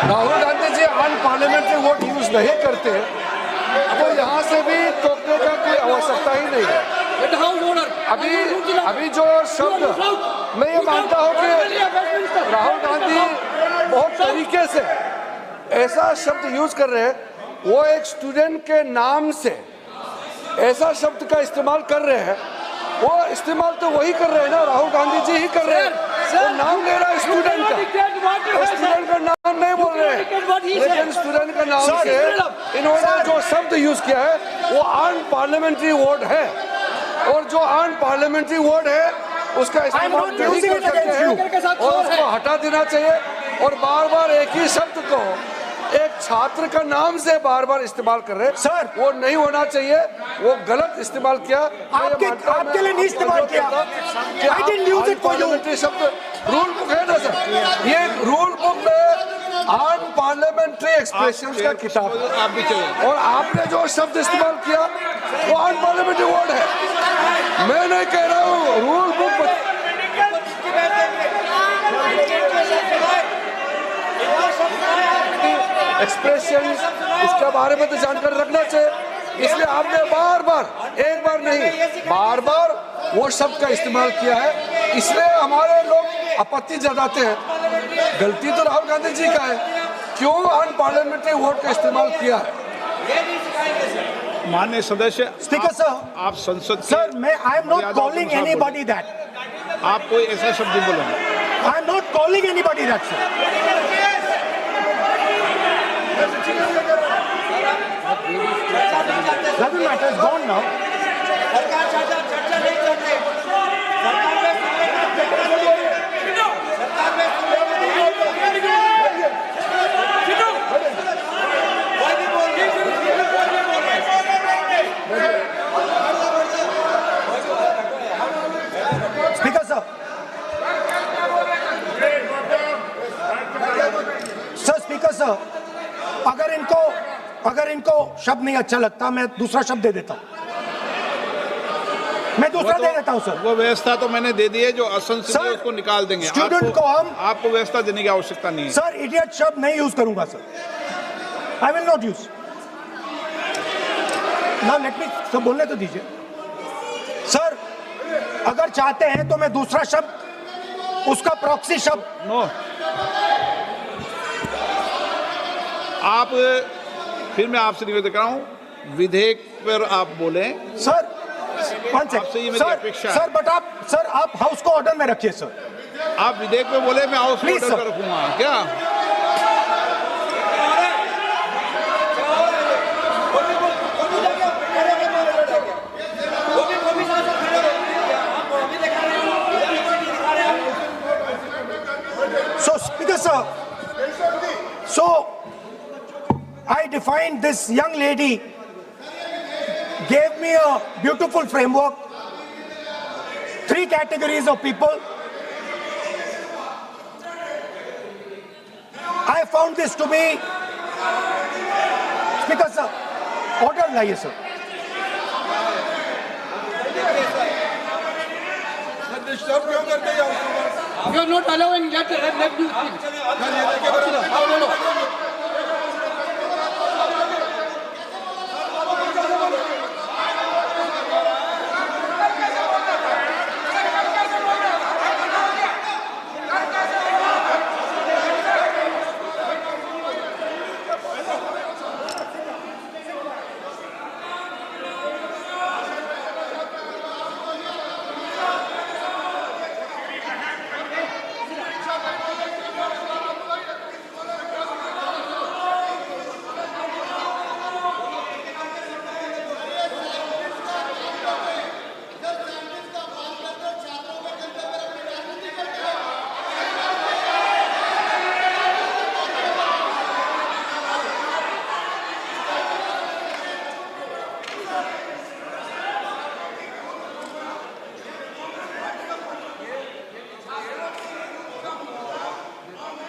Rahul Gandhi ji unparliamentary vote use नहीं करते, तो यहाँ से भी टोकने का कोई आवश्यकता ही नहीं है। अभी जो शब्द मैं ये मानता हूँ कि राहुल गांधी बहुत तरीके से ऐसा शब्द यूज कर रहे हैं, वो एक स्टूडेंट के नाम से ऐसा शब्द का इस्तेमाल कर रहे हैं। वो इस्तेमाल तो वही कर रहे हैं ना, राहुल गांधी जी ही कर रहे हैं। वो नाम ले रहा है स्टूडेंट का, स्टूडेंट का नाम नहीं बोल रहे हैं, लेकिन स्टूडेंट का नाम से इन्होंने जो शब्द यूज किया है वो अनपार्लियामेंट्री वर्ड है, और जो अनपार्लियामेंट्री वर्ड है उसका इस्तेमाल नहीं कर सकते हैं और उसको हटा देना चाहिए। और बार बार एक ही शब्द को एक छात्र का नाम से बार बार इस्तेमाल कर रहे हैं सर, वो नहीं होना चाहिए, वो गलत इस्तेमाल किया। आपके लिए नहीं इस्तेमाल किया, शब्द रूल बुक है ना सर, ये रूल बुक में अनपार्लियामेंट्री एक्सप्रेशंस का किताब आप भी चाहिए, और आपने जो शब्द इस्तेमाल किया वो अनपार्लियामेंट्री वर्ड है। मैं नहीं कह रहा हूँ, रूल बुक एक्सप्रेशन इसके बारे में तो जानकारी रखना चाहिए, इसलिए आपने बार बार, एक बार नहीं बार बार वो शब्द का इस्तेमाल किया है, इसलिए हमारे लोग आपत्ति जताते हैं। गलती तो राहुल गांधी जी का है, क्यों अनपार्लियामेंट्री वोट का इस्तेमाल किया है। माननीय सदस्य स्पीकर सर, आप संसद सर मैं I am not calling anybody that, आप कोई ऐसा शब्द बोलेंगे। I am not calling anybody that sir. Doesn't matter, it's gone now. Speaker sir. Sir, Speaker sir, अगर इनको शब्द नहीं अच्छा लगता मैं दूसरा शब्द दे देता हूं, मैं दूसरा दे देता हूं सर। वो व्यवस्था तो मैंने दे दी है, जो असंसदीय है उसको निकाल देंगे। स्टूडेंट को हम आपको व्यवस्था देने की आवश्यकता नहीं है सर। इडियट शब्द नहीं यूज करूंगा sir, I will not use. ना लेट मी सब बोलने तो दीजिए सर। अगर चाहते हैं तो मैं दूसरा शब्द, उसका प्रॉक्सी शब्द। नो, आप फिर मैं आपसे निवेदन कर रहा हूं, विधेयक पर आप बोले सर। आपसे ये मेरी अपेक्षा है सर, बट आप हाउस को ऑर्डर में रखिए सर। आप विधेयक में बोले, मैं हाउस को ऑर्डर में रखूंगा क्या? So Speaker sir, so I defined this young lady, gave me a beautiful framework, 3 categories of people. I found this to be, Speaker sir, order लाइए sir. You are not allowing that. Let me speak. No.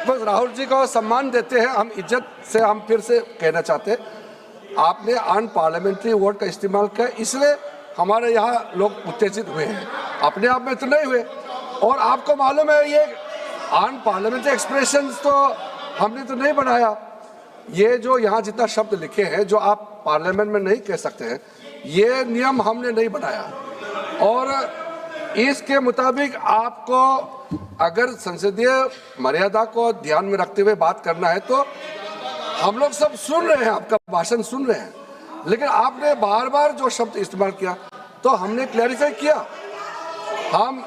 बस राहुल जी को सम्मान देते हैं हम, इज्जत से हम फिर से कहना चाहते हैं, आपने अनपार्लियामेंट्री वर्ड का इस्तेमाल किया, इसलिए हमारे यहाँ लोग उत्तेजित हुए हैं, अपने आप में तो नहीं हुए। और आपको मालूम है ये अनपार्लियामेंट्री एक्सप्रेशंस तो हमने तो नहीं बनाया। ये जो यहाँ जितना शब्द लिखे हैं जो आप पार्लियामेंट में नहीं कह सकते हैं, ये नियम हमने नहीं बनाया। और इसके मुताबिक आपको अगर संसदीय मर्यादा को ध्यान में रखते हुए बात करना है तो हम लोग सब सुन रहे हैं, आपका भाषण सुन रहे हैं, लेकिन आपने बार बार जो शब्द इस्तेमाल किया तो हमने क्लैरिफाई किया। हम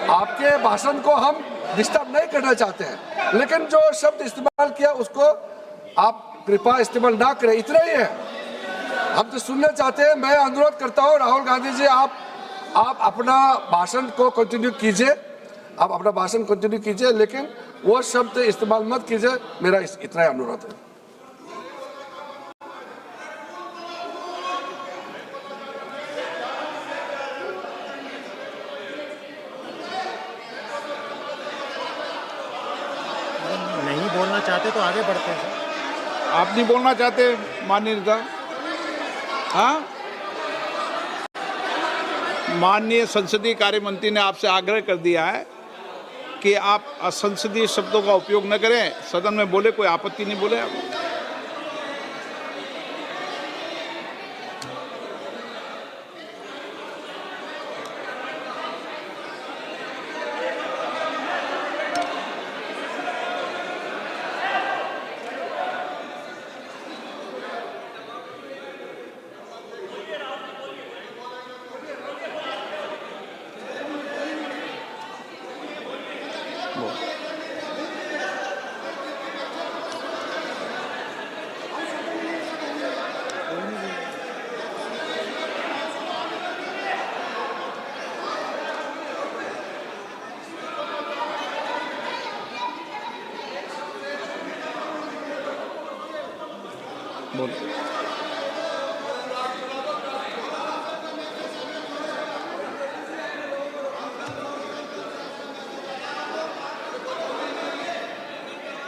आपके भाषण को हम डिस्टर्ब नहीं करना चाहते हैं, लेकिन जो शब्द इस्तेमाल किया उसको आप कृपया इस्तेमाल ना करें, इतना ही है। हम तो सुनना चाहते हैं। मैं अनुरोध करता हूं राहुल गांधी जी, आप अपना भाषण को कंटिन्यू कीजिए, आप अपना भाषण कंटिन्यू कीजिए, लेकिन वो शब्द इस्तेमाल मत कीजिए। मेरा इतना ही अनुरोध है। नहीं बोलना चाहते तो आगे बढ़ते हैं सर। आप नहीं बोलना चाहते माननीय नेता? हाँ, माननीय संसदीय कार्य मंत्री ने आपसे आग्रह कर दिया है कि आप असंसदीय शब्दों का उपयोग न करें, सदन में बोले, कोई आपत्ति नहीं बोले आप।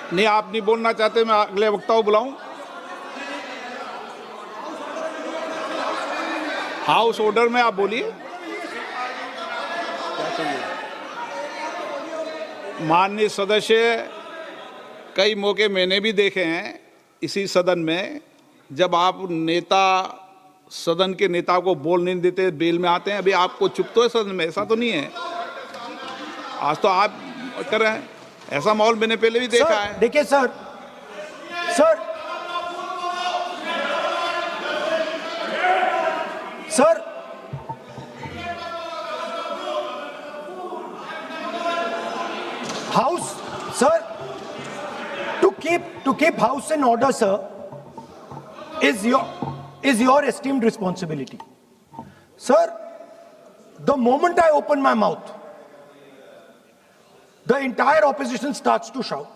नहीं, आप नहीं बोलना चाहते, मैं अगले वक्ता को बुलाऊं? हाउस ऑर्डर में आप बोलिए। माननीय सदस्य, कई मौके मैंने भी देखे हैं इसी सदन में, जब आप नेता सदन के नेता को बोल नहीं देते, बेल में आते हैं। अभी आपको चुप तो है सदन में, ऐसा तो नहीं है। आज तो आप कर रहे हैं, ऐसा माहौल मैंने पहले भी देखा है। देखिए sir, house sir, to keep house in order, sir, is your esteemed responsibility. Sir, the moment I open my mouth, the entire opposition starts to shout.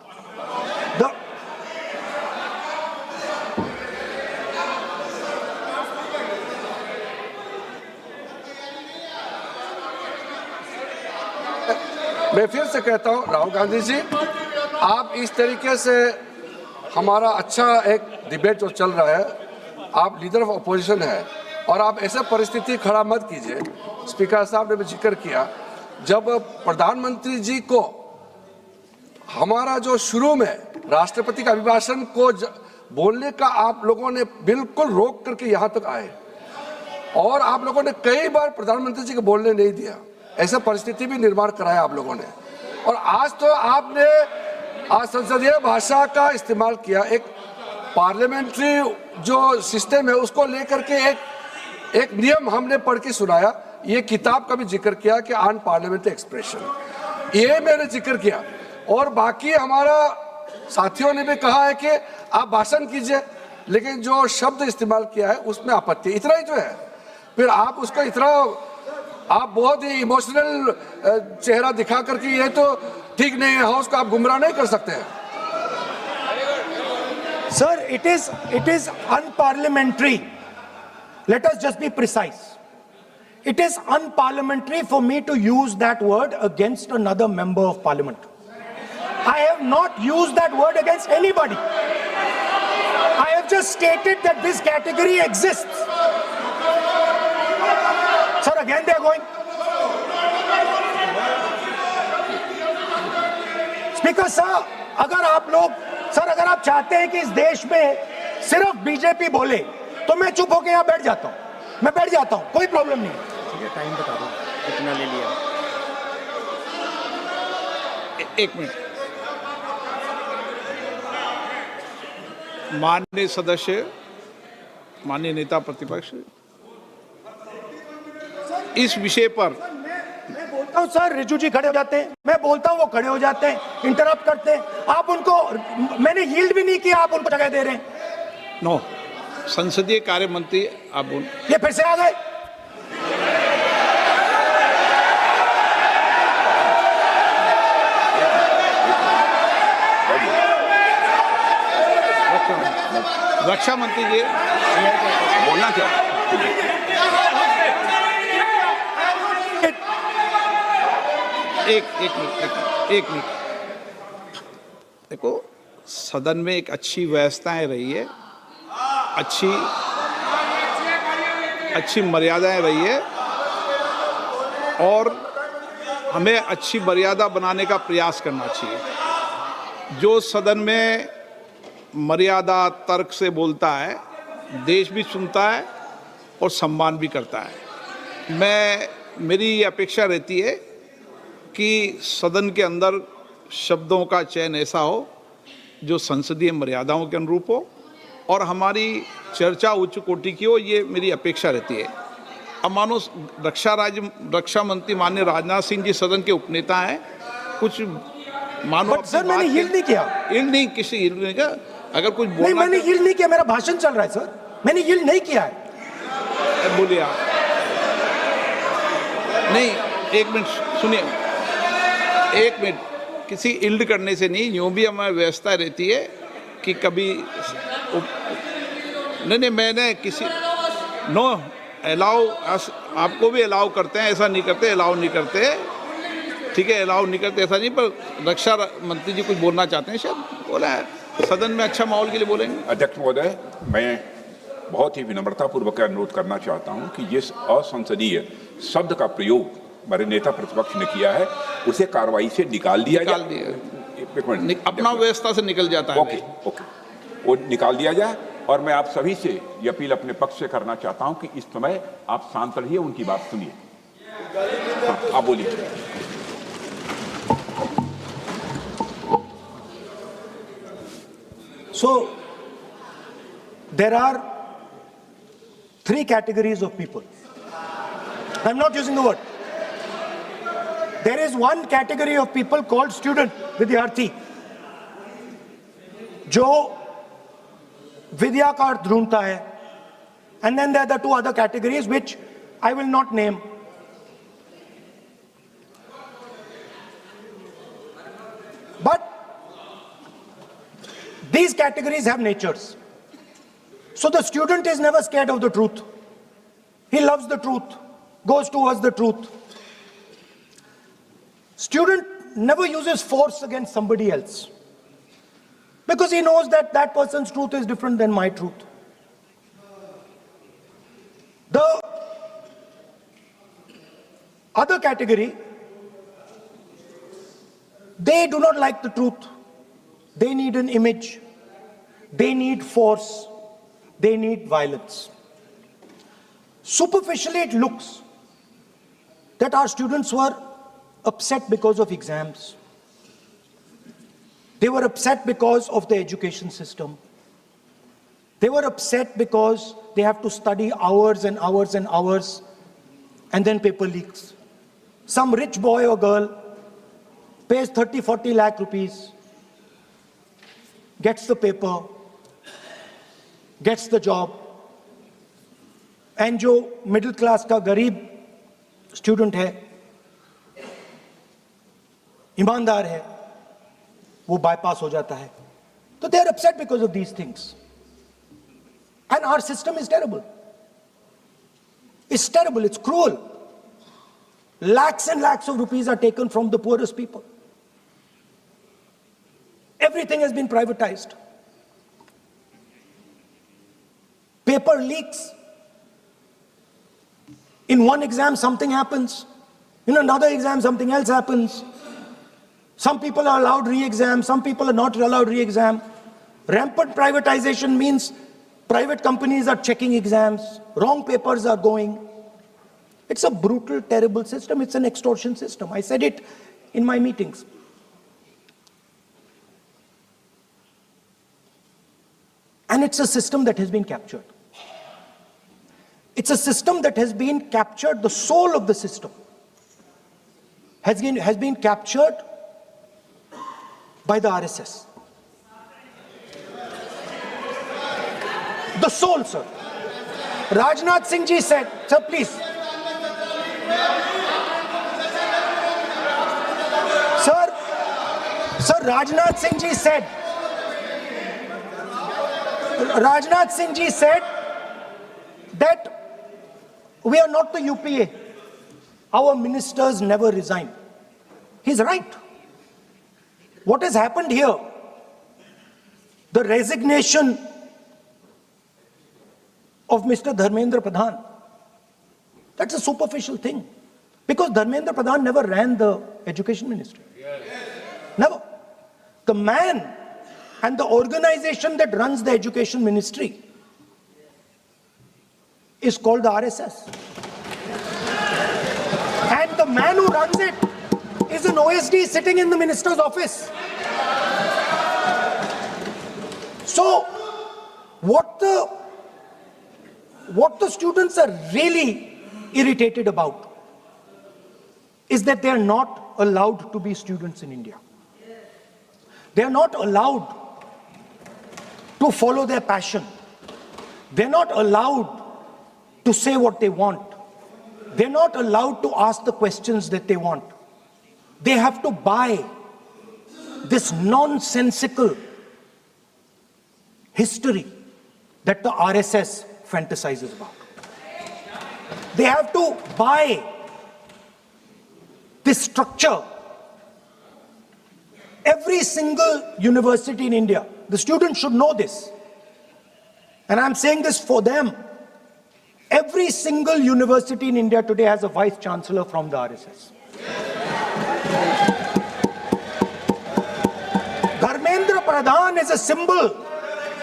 मैं फिर से कहता हूं राहुल गांधी जी, आप इस तरीके से हमारा अच्छा एक डिबेट जो चल रहा है, आप लीडर ऑफ अपोजिशन है और आप ऐसे परिस्थिति खड़ा मत कीजिए। स्पीकर साहब ने भी जिक्र किया, जब प्रधानमंत्री जी को हमारा जो शुरू में राष्ट्रपति का अभिभाषण को बोलने का आप लोगों ने बिल्कुल रोक करके यहाँ तक आए और आप लोगों ने कई बार प्रधानमंत्री जी को बोलने नहीं दिया। ऐसा परिस्थिति भी निर्माण कराया आप लोगों ने। और आज तो आपने संसदीय भाषा का इस्तेमाल किया, एक पार्लियामेंट्री जो सिस्टम है उसको लेकर के एक नियम हमने पढ़ के सुनाया। ये किताब का भी जिक्र किया कि अन पार्लियामेंट्री एक्सप्रेशन, ये मैंने जिक्र किया। और बाकी हमारा साथियों ने भी कहा है कि आप भाषण कीजिए, लेकिन जो शब्द इस्तेमाल किया है उसमें आपत्ति, इतना ही तो है। फिर आप उसका इतना आप बहुत ही इमोशनल चेहरा दिखा करके ये तो ठीक नहीं है, हाउस को आप गुमराह नहीं कर सकते हैं। Sir, it is unparliamentary. Let us just be precise. It is unparliamentary for me to use that word against another member of parliament. I have not used that word against anybody. I have just stated that this category exists. Sir, again they are going. Speaker, sir, अगर आप लोग, sir अगर आप चाहते हैं कि इस देश में सिर्फ बीजेपी बोले तो मैं चुप होकर यहां बैठ जाता हूं, मैं बैठ जाता हूं, कोई प्रॉब्लम नहीं है। ठीक है, टाइम बता दो कितना ले लिया। एक मिनट। माननीय सदस्य, माननीय नेता प्रतिपक्ष, इस विषय पर मैं बोलता हूं सर, रिजू जी खड़े हो जाते हैं, मैं बोलता हूं वो खड़े हो जाते हैं, इंटरप्ट करते हैं। आप उनको, मैंने यील्ड भी नहीं किया, आप उनको जगह दे रहे हैं। नो, संसदीय कार्य मंत्री आप बोल। ये फिर से आ गए। रक्षा मंत्री जी बोलना क्या? एक मिनट। देखो, सदन में एक अच्छी व्यवस्थाएं रही है, अच्छी मर्यादाएं रही है, और हमें अच्छी मर्यादा बनाने का प्रयास करना चाहिए। जो सदन में मर्यादा तर्क से बोलता है, देश भी सुनता है और सम्मान भी करता है। मेरी ये अपेक्षा रहती है कि सदन के अंदर शब्दों का चयन ऐसा हो जो संसदीय मर्यादाओं के अनुरूप हो और हमारी चर्चा उच्च कोटि की हो, ये मेरी अपेक्षा रहती है। अब मानो रक्षा मंत्री माननीय राजनाथ सिंह जी सदन के उपनेता हैं, कुछ मानो बट सर मैंने यील्ड नहीं किया। यील्ड नहीं, किसी यील्ड नहीं किया। अगर कुछ नहीं, मैंने यील्ड नहीं किया, मेरा भाषण चल रहा है सर, मैंने यील्ड नहीं किया है। बोलिए आप। नहीं, एक मिनट सुनिए, एक मिनट। किसी इल्ड करने से नहीं, यूँ भी हमारी व्यवस्था रहती है कि कभी नहीं, मैंने किसी नो अलाउ, आपको भी अलाउ करते हैं, ऐसा नहीं करते, अलाउ नहीं करते, ठीक है, अलाउ नहीं करते ऐसा नहीं। पर रक्षा मंत्री जी कुछ बोलना चाहते हैं, शायद बोला है, सदन में अच्छा माहौल के लिए बोलेंगे। अध्यक्ष महोदय, मैं बहुत ही विनम्रतापूर्वक अनुरोध करना चाहता हूं कि जिस असंसदीय शब्द का प्रयोग हमारे नेता प्रतिपक्ष ने किया है उसे कार्रवाई से निकाल दिया जाए। अपना व्यवस्था से निकल जाता है। ओके, वो निकाल दिया जाए। और मैं आप सभी से ये अपील अपने पक्ष से करना चाहता हूं कि इस समय आप शांत रहिए, उनकी बात सुनिए। हाँ, आप बोलिए। So, there are 3 categories of people. I'm not using the word. There is one category of people called student, विद्यार्थी, जो विद्या का अर्थ ढूंढता है. And then there are the 2 other categories which I will not name. But these categories have natures. So the student is never scared of the truth. He loves the truth, goes towards the truth. Student never uses force against somebody else because he knows that that person's truth is different than my truth. The other category, they do not like the truth. They need an image. They need force. They need violence. Superficially, it looks that our students were upset because of exams. They were upset because of the education system. They were upset because they have to study hours and hours and hours, and then paper leaks. Some rich boy or girl pays 30-40 lakh rupees, gets the paper, gets the job, and जो middle class का गरीब student है, ईमानदार है, वो bypass हो जाता है. So they are upset because of these things. And our system is terrible. It's terrible, it's cruel. Lakhs and lakhs of rupees are taken from the poorest people. Everything has been privatized. Paper leaks. In one exam, something happens. In another exam, something else happens. Some people are allowed re-exam, some people are not allowed re-exam. Rampant privatization means private companies are checking exams, wrong papers are going. It's a brutal, terrible system. It's an extortion system. I said it in my meetings. And it's a system that has been captured. It's a system that has been captured, the soul of the system has been captured by the RSS. The soul, sir. Rajnath Singh ji said, sir, please. Sir, Rajnath Singh ji said, that we are not the UPA. Our ministers never resign. He's right. What has happened here? The resignation of Mr. Dharmendra Pradhan, that's a superficial thing. Because Dharmendra Pradhan never ran the education ministry. Never. The man and the organization that runs the education ministry is called the RSS. And the man who runs it is an OSD sitting in the minister's office. So, what the students are really irritated about is that they are not allowed to be students in India. They are not allowed to follow their passion. They're not allowed to say what they want. They're not allowed to ask the questions that they want. They have to buy this nonsensical history that the RSS fantasizes about. They have to buy this structure. Every single university in India, the students should know this, and I'm saying this for them. Every single university in India today has a vice chancellor from the RSS. Dharmendra Pradhan is a symbol.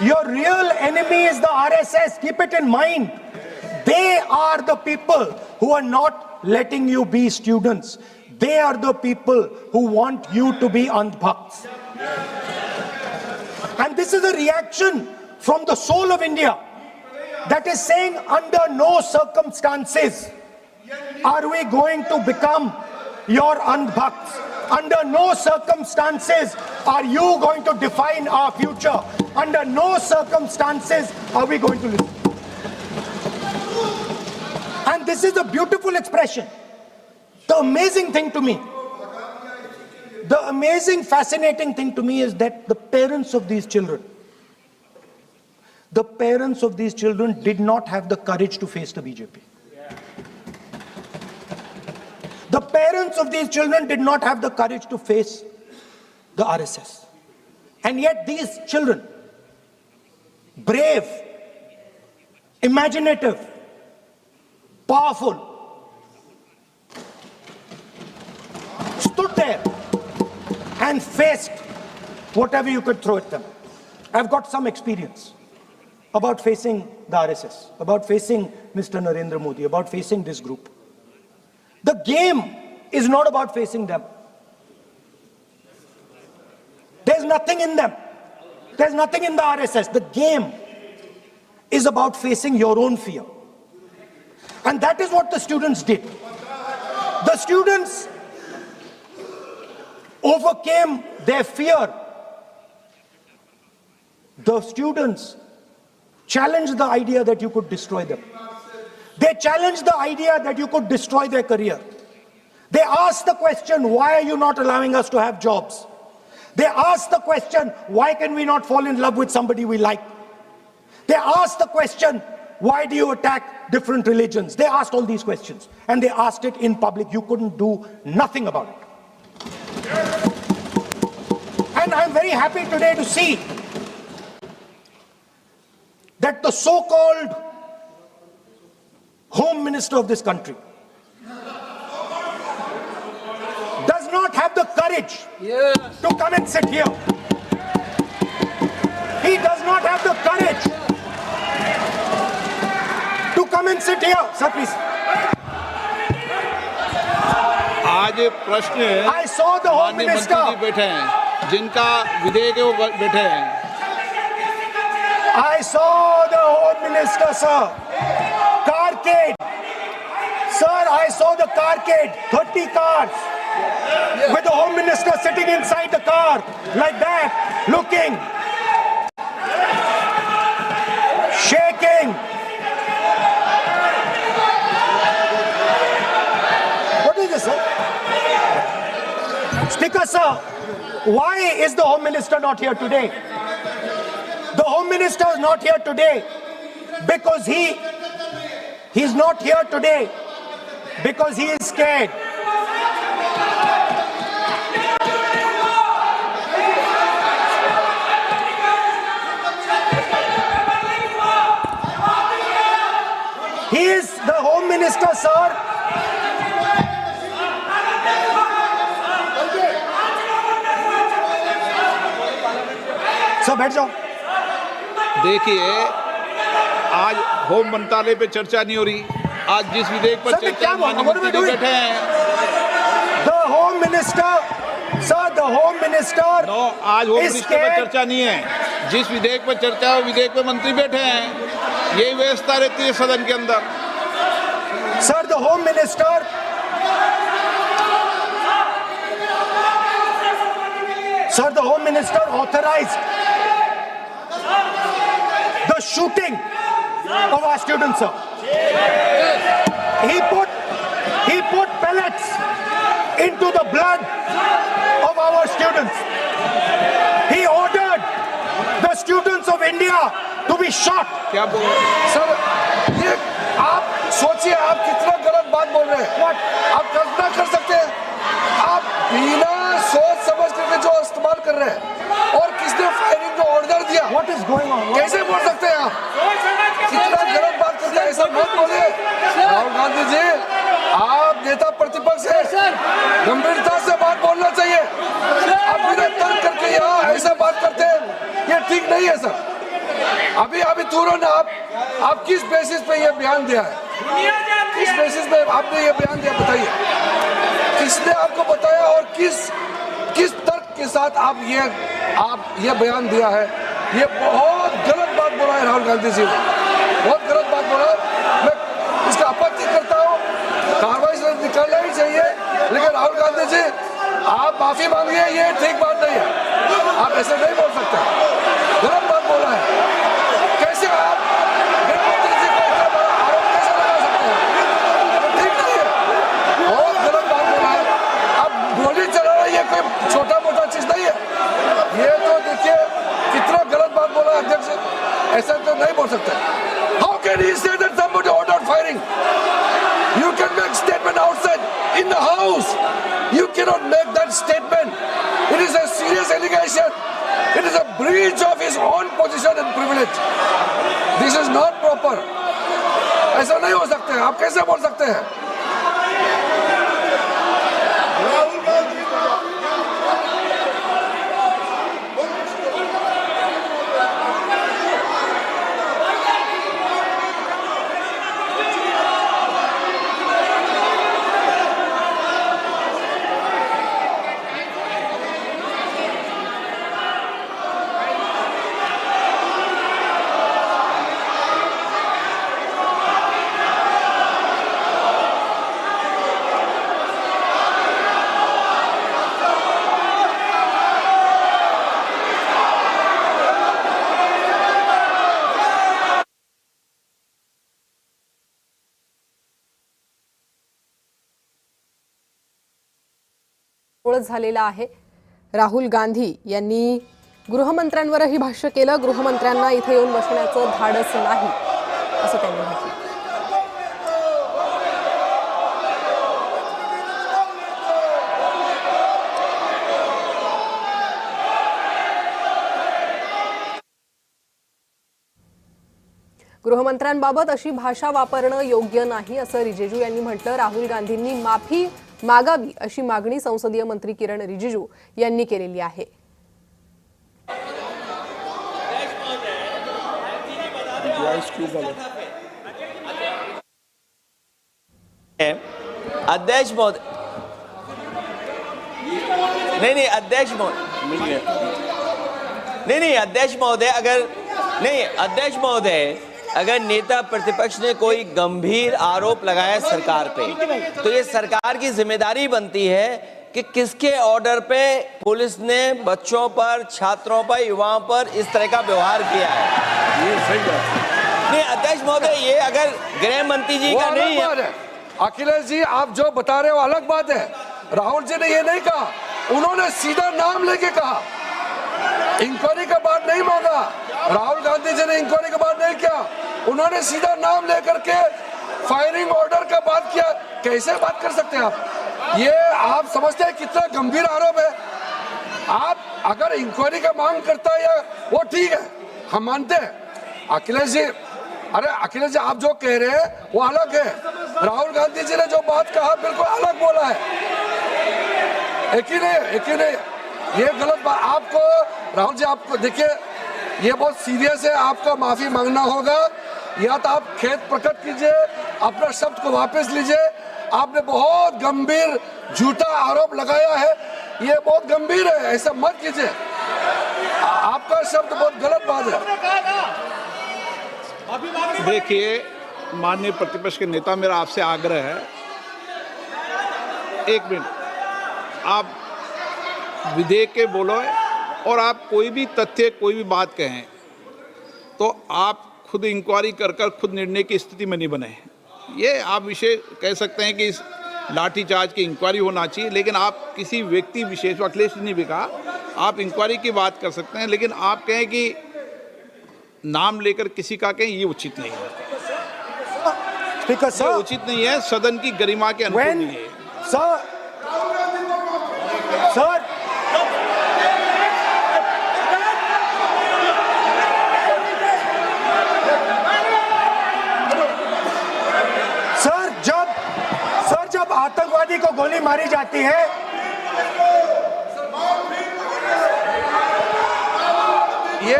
Your real enemy is the RSS. Keep it in mind. They are the people who are not letting you be students. They are the people who want you to be andhbhakts. And this is a reaction from the soul of India that is saying, under no circumstances are we going to become your andhbhakts. Under no circumstances are you going to define our future. Under no circumstances are we going to listen. And this is a beautiful expression. The amazing thing to me, the amazing, fascinating thing to me is that the parents of these children did not have the courage to face the BJP. The parents of these children did not have the courage to face the RSS. And yet these children, brave, imaginative, powerful, stood there and faced whatever you could throw at them. I've got some experience about facing the RSS, about facing Mr. Narendra Modi, about facing this group. The game is not about facing them. There's nothing in them. There's nothing in the RSS. The game is about facing your own fear. And that is what the students did. The students overcame their fear. The students challenged the idea that you could destroy them. They challenged the idea that you could destroy their career. They asked the question, why are you not allowing us to have jobs? They asked the question, why can we not fall in love with somebody we like? They asked the question, why do you attack different religions? They asked all these questions, and they asked it in public. You couldn't do nothing about it. And I'm very happy today to see that the so-called Home Minister of this country does not have the courage courage Yes. to come and sit here. He does not have the courage to come and sit here. Sir, please. आज प्रश्न I saw the Home माननीय मंत्री जी Minister. बैठे हैं, जिनका विधेयक है वो बैठे हैं। I saw the Home Minister, sir. Carcade. Sir, I saw the carcade. 30 cars. With the Home Minister sitting inside the car. Like that. Looking. Shaking. What is this, sir? Speaker, sir. Why is the Home Minister not here today? The Home Minister is not here today because he's not here today because he is scared. He is the Home Minister, sir. Sir बैठ जाओ। देखिए, आज home मंत्रालय पे चर्चा नहीं हो रही। आज जिस विधेयक पर सर, मैं चर्चा क्या बोल रहा हूं? माननीय मंत्री जी What are we बैठे हैं। The Home Minister, sir, the Home Minister no, आज होम is मिनिस्टर पर scared. चर्चा नहीं है। जिस विधेयक पर चर्चा है, वो विधेयक पे मंत्री बैठे हैं। यही व्यवस्था रहती है सदन के अंदर। Sir, the Home Minister. Sir, the Home Minister authorized the shooting of our students, sir. He put pellets into the blood of our students. He ordered the students of India to be shot. क्या बोल रहे हैं? Sir, ये आप सोचिए, आप कितना गलत बात बोल रहे हैं। आप कल्पना कर सकते हैं, आप बिना सोच समझ करके जो इस्तेमाल कर रहे हैं, और किसने फायरिंग का ऑर्डर दिया, What is going on? कैसे बोल सकते हैं आप? कितना गलत बात करते हैं, ऐसा मत बोलिए। राहुल गांधी जी, आप नेता प्रतिपक्ष हैं, गंभीरता से बात बोलना चाहिए। आप बिना तर्क करके यहाँ ऐसा बात करते हैं, ये ठीक नहीं है सर। अभी तुरंत आप किस बेसिस पे ये बयान दिया है? किस बेसिस पे आपने ये बयान दिया, बताइए। किसने आपको बताया और किस तर्क के साथ आप ये बयान दिया है? ये बहुत गलत बात बोला है राहुल गांधी जी ने, बहुत गलत बात बोला। मैं इसका आपत्ति करता हूँ, कार्रवाई से निकालना ही चाहिए, लेकिन राहुल गांधी जी आप माफी मांगिए, ये ठीक बात नहीं है। आप ऐसे नहीं बोल सकते, गलत बात बोला है। कैसे आप गृहमंत्री जी को इतना बड़ा आरोप कैसे लगा सकते हैं? ठीक नहीं है, बहुत गलत बात बोला है। अब गोली चलाना ये कोई छोटा मोटा चीज नहीं है। ये तो देखिए कितना गलत बात बोला अध्यक्ष, ऐसा तो नहीं बोल सकते। How can he say that somebody ordered firing? You can make statement outside in the house. You cannot make that statement. It is a serious allegation. It is a breach of his own position and privilege. This is not proper. ऐसा नहीं हो सकते हैं, आप कैसे बोल सकते हैं? ओळख झालेला आहे। राहुल गांधी यांनी गृहमंत्र्यांवरही भाष्य केलं। गृहमंत्र्यांना इथे येऊन बसण्याचं धाडस नाही असं त्यांनी म्हटलं। गृहमंत्र्यांबाबत अशी भाषा वापरणं योग्य नाही असं रिजिजू यांनी म्हटलं। राहुल गांधींनी माफी मागावी अशी मागणी संसदीय मंत्री किरण रिजिजू यांनी केलेली आहे. अध्यक्ष महोदय, नहीं अध्यक्ष महोदय, नहीं अध्यक्ष महोदय, अध्यक्ष महोदय, अगर नेता प्रतिपक्ष ने कोई गंभीर आरोप लगाया सरकार पे, तो ये सरकार की जिम्मेदारी बनती है कि किसके ऑर्डर पे पुलिस ने बच्चों पर, छात्रों पर, युवाओं पर इस तरह का व्यवहार किया है. ये सही बात नहीं अध्यक्ष महोदय, ये अगर गृह मंत्री जी का नहीं है. अखिलेश जी, आप जो बता रहे हो अलग बात है. राहुल जी ने ये नहीं कहा, उन्होंने सीधा नाम लेके कहा. इंक्वायरी का बात नहीं मांगा. राहुल गांधी जी ने इंक्वायरी का बात नहीं किया, उन्होंने सीधा नाम लेकर के फायरिंग ऑर्डर का बात किया. कैसे बात कर सकते हैं आप? ये आप समझते हैं कितना गंभीर आरोप है? आप अगर इंक्वायरी का मांग करता है या वो ठीक है, हम मानते हैं. अखिलेश जी, अरे अखिलेश जी, आप जो कह रहे हैं वो अलग है. राहुल गांधी जी ने जो बात कहा बिल्कुल अलग बोला है. एक ही नहीं, ये गलत बात. आपको राहुल जी, आपको देखिए, ये बहुत सीरियस है. आपको माफी मांगना होगा, या तो आप खेद प्रकट कीजिए, अपना शब्द को वापस लीजिए. आपने बहुत गंभीर झूठा आरोप लगाया है, ये बहुत गंभीर है, ऐसा मत कीजिए. आपका शब्द बहुत गलत बात है. देखिए माननीय प्रतिपक्ष के नेता, मेरा आपसे आग्रह है, एक मिनट, आप विधेयक के बोलो और आप कोई भी तथ्य, कोई भी बात कहें तो आप खुद इंक्वायरी कर खुद निर्णय की स्थिति में नहीं बने. ये आप विषय कह सकते हैं कि इस लाठीचार्ज की इंक्वायरी होना चाहिए, लेकिन आप किसी व्यक्ति विशेष, अखिलेश जी ने भी कहा, आप इंक्वायरी की बात कर सकते हैं, लेकिन आप कहें कि नाम लेकर किसी का कहें, ये उचित नहीं है. Speaker, ये sir, उचित नहीं है, सदन की गरिमा के अनुकूल when, नहीं है. sir, जब आतंकवादी को गोली मारी जाती है, ये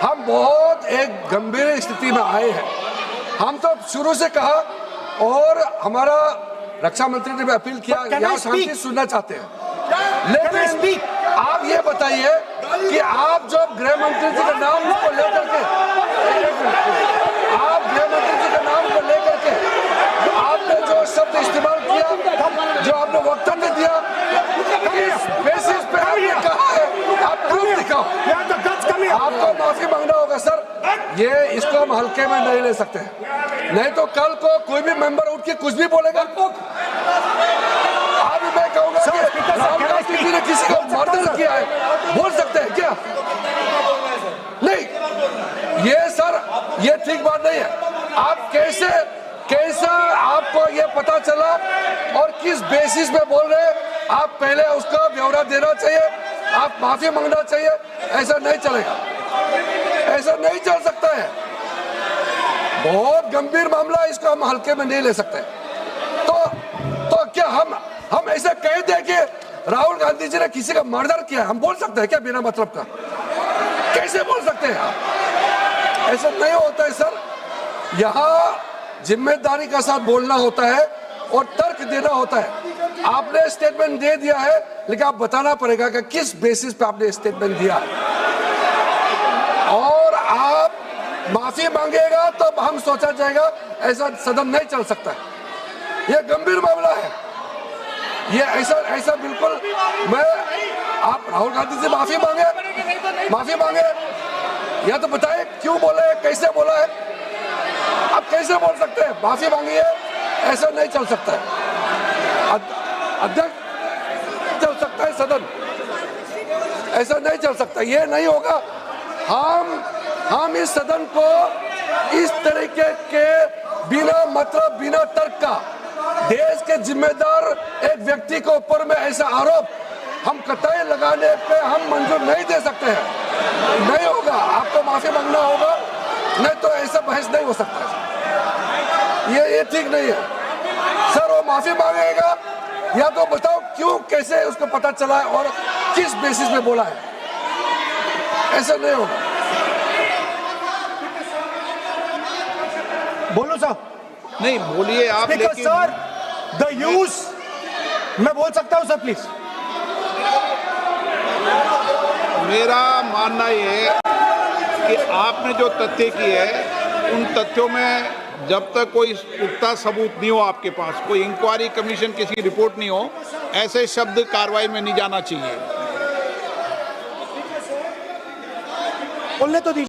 हम बहुत एक गंभीर स्थिति में आए हैं. हम तो शुरू से कहा, और हमारा रक्षा मंत्री ने भी अपील किया, यहाँ शांति सुनना चाहते हैं. लेकिन आप ये बताइए कि आप जो गृह मंत्री जी के नाम को लेकर के, आप गृह मंत्री जी के नाम को लेकर के आपने जो शब्द इस्तेमाल किया, जो आपने वक्तव्य दिया, इस बेसिस पे आपने कहा है, आप प्रूफ दिखाओ. आपको माफी मांगना होगा सर. ये इसको हम हल्के में नहीं ले सकते, नहीं तो कल को कोई भी मेंबर उठ के कुछ भी बोलेगा. अभी मैं कहूंगा कि राहुल गांधी जी ने किसी को मर्डर किया है, बोल सकते हैं क्या? नहीं, ये सर, ये ठीक बात नहीं है. आप कैसा आपको ये पता चला और किस बेसिस पे बोल रहे हैं? आप पहले उसका ब्यौरा देना चाहिए, आप माफी मांगना चाहिए. ऐसा नहीं चलेगा, ऐसा नहीं चल सकता है. बहुत गंभीर मामला है, इसको हम हल्के में नहीं ले सकते. तो क्या हम ऐसा कह दें कि राहुल गांधी जी ने किसी का मर्डर किया? हम बोल सकते हैं क्या बिना मतलब का? कैसे बोल सकते हैं आप? ऐसा नहीं होता है सर. यहाँ जिम्मेदारी का साथ बोलना होता है और तर्क देना होता है. आपने स्टेटमेंट दे दिया है, लेकिन आप बताना पड़ेगा कि किस बेसिस पे आपने स्टेटमेंट दिया है. और आप माफी मांगेगा तो हम सोचा जाएगा. ऐसा सदन नहीं चल सकता है. यह गंभीर मामला है. ये ऐसा बिल्कुल. आप राहुल गांधी से माफी मांगे, या तो बताए क्यों बोले, कैसे बोला है. आप कैसे बोल सकते हैं? माफी मांगिए, ऐसा नहीं चल सकता है. अध्यक्ष चल सकता है सदन, ऐसा नहीं चल सकता. ये नहीं होगा. हम इस सदन को इस तरीके के बिना मतलब, बिना तर्क का, देश के जिम्मेदार एक व्यक्ति के ऊपर में ऐसा आरोप हम कतई लगाने पे हम मंजूर नहीं दे सकते हैं. नहीं होगा. आपको माफी मांगना होगा, नहीं तो ऐसा बहस नहीं हो सकता है. ये ठीक नहीं है सर. वो माफी मांगेगा या तो बताओ क्यों, कैसे उसको पता चला है और किस बेसिस पे बोला है। ऐसा नहीं होगा। बोलो सर। नहीं बोलिए आप, स्पीकर लेकिन सर, द यूज, मैं बोल सकता हूं सर प्लीज? मेरा मानना ये है कि आपने जो तथ्य किए हैं उन तथ्यों में जब तक कोई पुख्ता सबूत नहीं हो आपके पास, कोई इंक्वायरी कमीशन किसी रिपोर्ट नहीं हो, ऐसे शब्द कार्रवाई में नहीं जाना चाहिए। बोलने तो दीजिए।